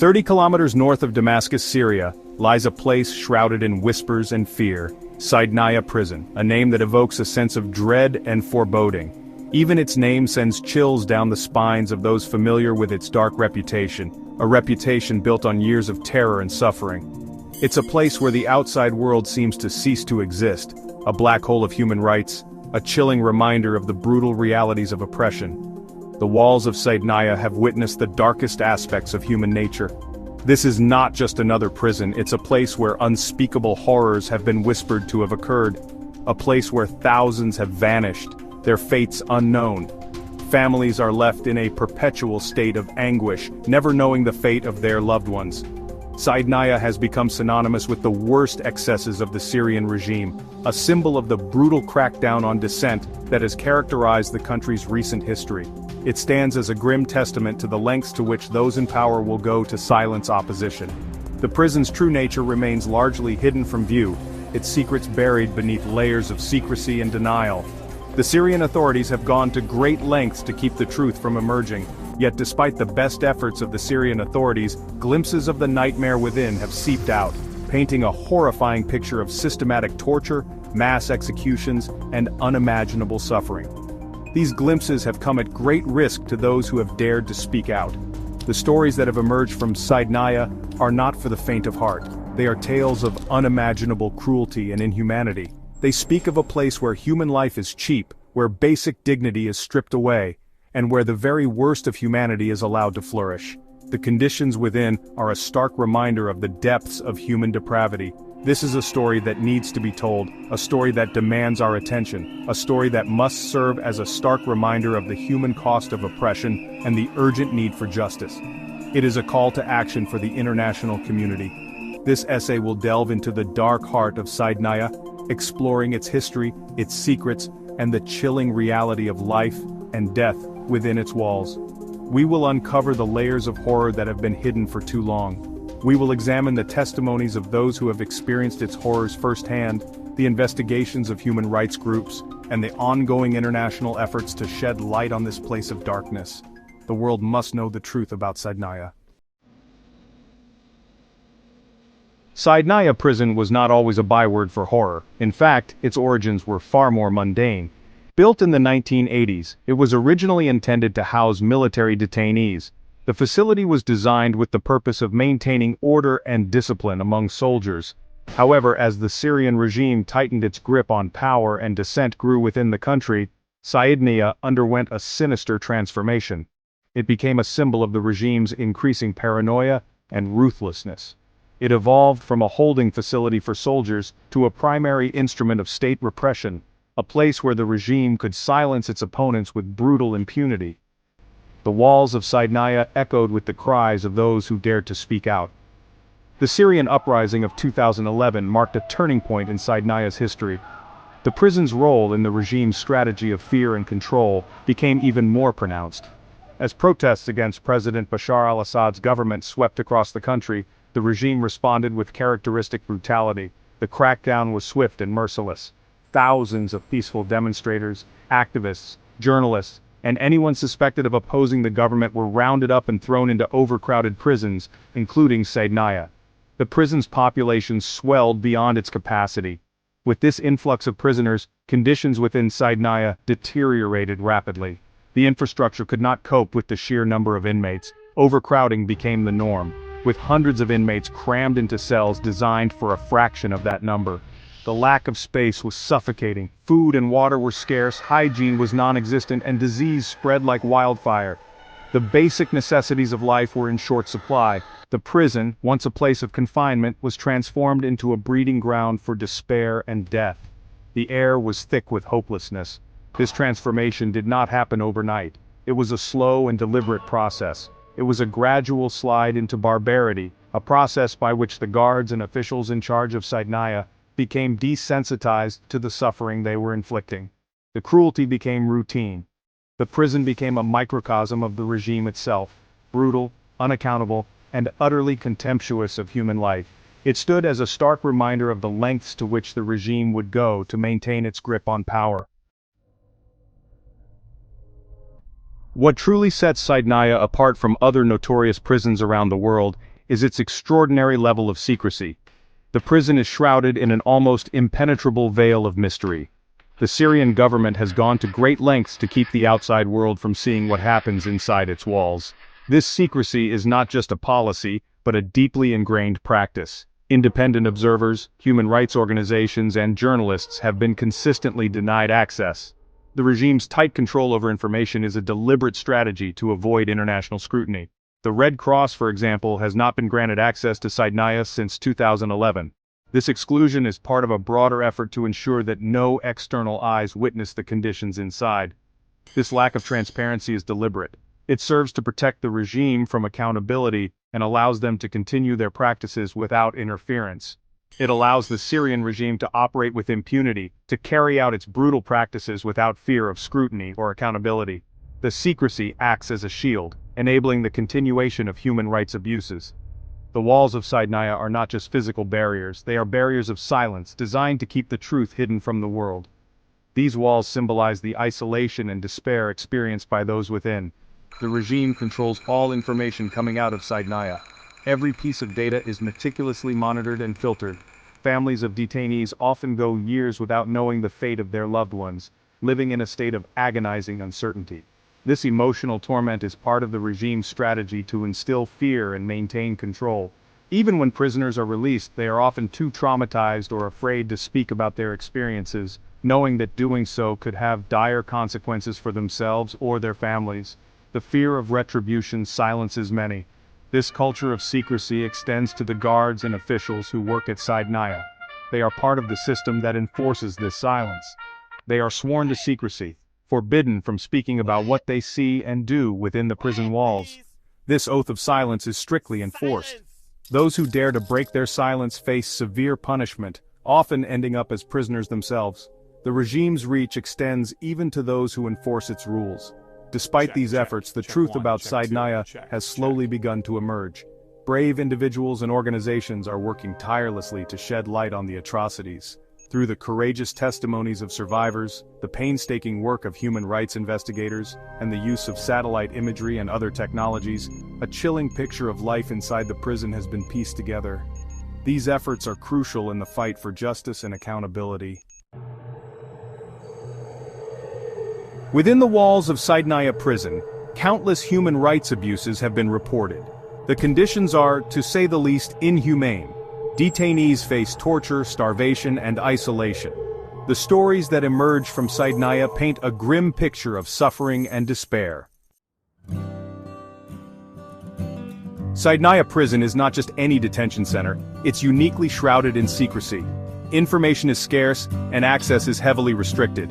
30 kilometers north of Damascus, Syria, lies a place shrouded in whispers and fear, Saydnaya Prison, a name that evokes a sense of dread and foreboding. Even its name sends chills down the spines of those familiar with its dark reputation, a reputation built on years of terror and suffering. It's a place where the outside world seems to cease to exist, a black hole of human rights, a chilling reminder of the brutal realities of oppression. The walls of Saydnaya have witnessed the darkest aspects of human nature. This is not just another prison, it's a place where unspeakable horrors have been whispered to have occurred. A place where thousands have vanished, their fates unknown. Families are left in a perpetual state of anguish, never knowing the fate of their loved ones. Saydnaya has become synonymous with the worst excesses of the Syrian regime, a symbol of the brutal crackdown on dissent that has characterized the country's recent history. It stands as a grim testament to the lengths to which those in power will go to silence opposition. The prison's true nature remains largely hidden from view, its secrets buried beneath layers of secrecy and denial. The Syrian authorities have gone to great lengths to keep the truth from emerging, yet despite the best efforts of the Syrian authorities, glimpses of the nightmare within have seeped out, painting a horrifying picture of systematic torture, mass executions, and unimaginable suffering. These glimpses have come at great risk to those who have dared to speak out. The stories that have emerged from Saydnaya are not for the faint of heart. They are tales of unimaginable cruelty and inhumanity. They speak of a place where human life is cheap, where basic dignity is stripped away, and where the very worst of humanity is allowed to flourish. The conditions within are a stark reminder of the depths of human depravity. This is a story that needs to be told, a story that demands our attention, a story that must serve as a stark reminder of the human cost of oppression and the urgent need for justice. It is a call to action for the international community. This essay will delve into the dark heart of Saydnaya, exploring its history, its secrets, and the chilling reality of life and death within its walls. We will uncover the layers of horror that have been hidden for too long. We will examine the testimonies of those who have experienced its horrors firsthand, the investigations of human rights groups, and the ongoing international efforts to shed light on this place of darkness. The world must know the truth about Saydnaya. Saydnaya Prison was not always a byword for horror. In fact, its origins were far more mundane. Built in the 1980s, it was originally intended to house military detainees. The facility was designed with the purpose of maintaining order and discipline among soldiers. However, as the Syrian regime tightened its grip on power and dissent grew within the country, Saydnaya underwent a sinister transformation. It became a symbol of the regime's increasing paranoia and ruthlessness. It evolved from a holding facility for soldiers to a primary instrument of state repression, a place where the regime could silence its opponents with brutal impunity. The walls of Saydnaya echoed with the cries of those who dared to speak out. The Syrian uprising of 2011 marked a turning point in Saydnaya's history. The prison's role in the regime's strategy of fear and control became even more pronounced. As protests against President Bashar al-Assad's government swept across the country, the regime responded with characteristic brutality. The crackdown was swift and merciless. Thousands of peaceful demonstrators, activists, journalists, and anyone suspected of opposing the government were rounded up and thrown into overcrowded prisons, including Saydnaya. The prison's population swelled beyond its capacity. With this influx of prisoners, conditions within Saydnaya deteriorated rapidly. The infrastructure could not cope with the sheer number of inmates. Overcrowding became the norm, with hundreds of inmates crammed into cells designed for a fraction of that number. The lack of space was suffocating, food and water were scarce, hygiene was non-existent, and disease spread like wildfire. The basic necessities of life were in short supply. The prison, once a place of confinement, was transformed into a breeding ground for despair and death. The air was thick with hopelessness. This transformation did not happen overnight. It was a slow and deliberate process. It was a gradual slide into barbarity, a process by which the guards and officials in charge of Saydnaya became desensitized to the suffering they were inflicting. The cruelty became routine. The prison became a microcosm of the regime itself, brutal, unaccountable, and utterly contemptuous of human life. It stood as a stark reminder of the lengths to which the regime would go to maintain its grip on power. What truly sets Saydnaya apart from other notorious prisons around the world is its extraordinary level of secrecy. The prison is shrouded in an almost impenetrable veil of mystery. The Syrian government has gone to great lengths to keep the outside world from seeing what happens inside its walls. This secrecy is not just a policy, but a deeply ingrained practice. Independent observers, human rights organizations, and journalists have been consistently denied access. The regime's tight control over information is a deliberate strategy to avoid international scrutiny. The Red Cross, for example, has not been granted access to Saydnaya since 2011. This exclusion is part of a broader effort to ensure that no external eyes witness the conditions inside. This lack of transparency is deliberate. It serves to protect the regime from accountability and allows them to continue their practices without interference. It allows the Syrian regime to operate with impunity, to carry out its brutal practices without fear of scrutiny or accountability. The secrecy acts as a shield, enabling the continuation of human rights abuses. The walls of Saydnaya are not just physical barriers, they are barriers of silence designed to keep the truth hidden from the world. These walls symbolize the isolation and despair experienced by those within. The regime controls all information coming out of Saydnaya. Every piece of data is meticulously monitored and filtered. Families of detainees often go years without knowing the fate of their loved ones, living in a state of agonizing uncertainty. This emotional torment is part of the regime's strategy to instill fear and maintain control. Even when prisoners are released, they are often too traumatized or afraid to speak about their experiences, knowing that doing so could have dire consequences for themselves or their families. The fear of retribution silences many. This culture of secrecy extends to the guards and officials who work at Saydnaya. They are part of the system that enforces this silence. They are sworn to secrecy, forbidden from speaking about what they see and do within the prison walls. This oath of silence is strictly enforced. Those who dare to break their silence face severe punishment, often ending up as prisoners themselves. The regime's reach extends even to those who enforce its rules. Despite these efforts, the truth about Saydnaya has slowly begun to emerge. Brave individuals and organizations are working tirelessly to shed light on the atrocities. Through the courageous testimonies of survivors, the painstaking work of human rights investigators, and the use of satellite imagery and other technologies, a chilling picture of life inside the prison has been pieced together. These efforts are crucial in the fight for justice and accountability. Within the walls of Saydnaya Prison, countless human rights abuses have been reported. The conditions are, to say the least, inhumane. Detainees face torture, starvation, and isolation. The stories that emerge from Saydnaya paint a grim picture of suffering and despair. Saydnaya Prison is not just any detention center, it's uniquely shrouded in secrecy. Information is scarce, and access is heavily restricted.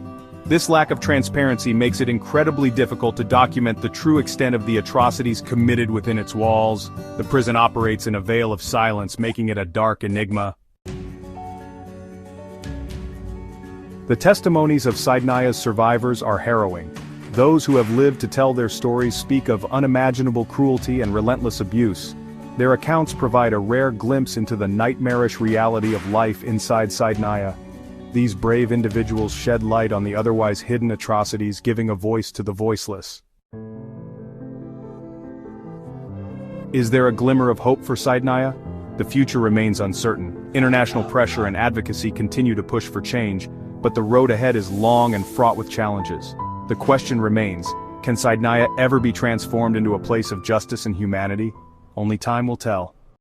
This lack of transparency makes it incredibly difficult to document the true extent of the atrocities committed within its walls. The prison operates in a veil of silence, making it a dark enigma. The testimonies of Saydnaya's survivors are harrowing. Those who have lived to tell their stories speak of unimaginable cruelty and relentless abuse. Their accounts provide a rare glimpse into the nightmarish reality of life inside Saydnaya. These brave individuals shed light on the otherwise hidden atrocities, giving a voice to the voiceless. Is there a glimmer of hope for Saydnaya? The future remains uncertain. International pressure and advocacy continue to push for change, but the road ahead is long and fraught with challenges. The question remains, can Saydnaya ever be transformed into a place of justice and humanity? Only time will tell.